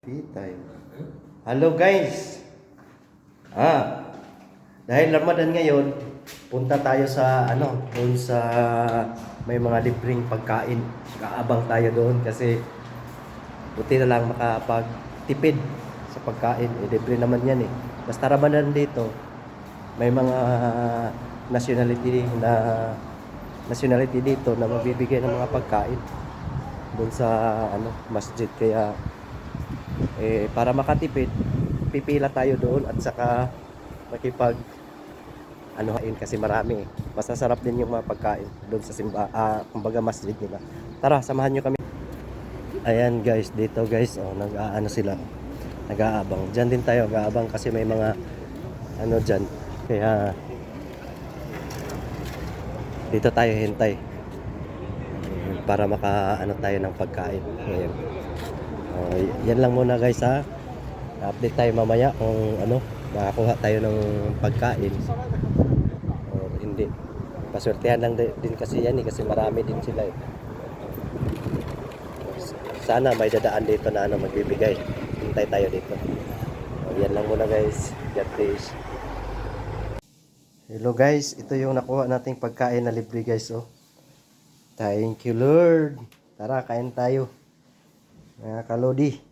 Tea time. Hello guys. Dahil Ramadan ngayon, punta tayo sa doon sa may mga libreng pagkain. Kaabang tayo doon kasi buti na lang makapagtipid sa pagkain. Libre naman 'yan eh. Basta Ramadan dito, may mga nationality dito na mabibigyan ng mga pagkain doon sa masjid, kaya para makatipid, pipila tayo doon at saka makipag hain kasi marami. Masasarap din yung mga pagkain doon sa kumbaga masjid nila. Tara, samahan nyo kami. Ayan guys, dito guys, sila. Nag-aabang. Diyan din tayo nag-aabang kasi may mga diyan. Kaya dito tayo hintay para maka tayo ng pagkain. Ayan. Yan lang muna guys ha. Update tayo mamaya kung makakuha tayo ng pagkain o hindi. Paswertehan lang din kasi yan kasi marami din sila eh. Sana may dadaan dito na magbibigay. Hintay tayo dito. Yan lang muna guys. God bless. Hello guys, ito yung nakuha nating pagkain na libre guys Thank you Lord. Tara, kain tayo. Mga kalodi.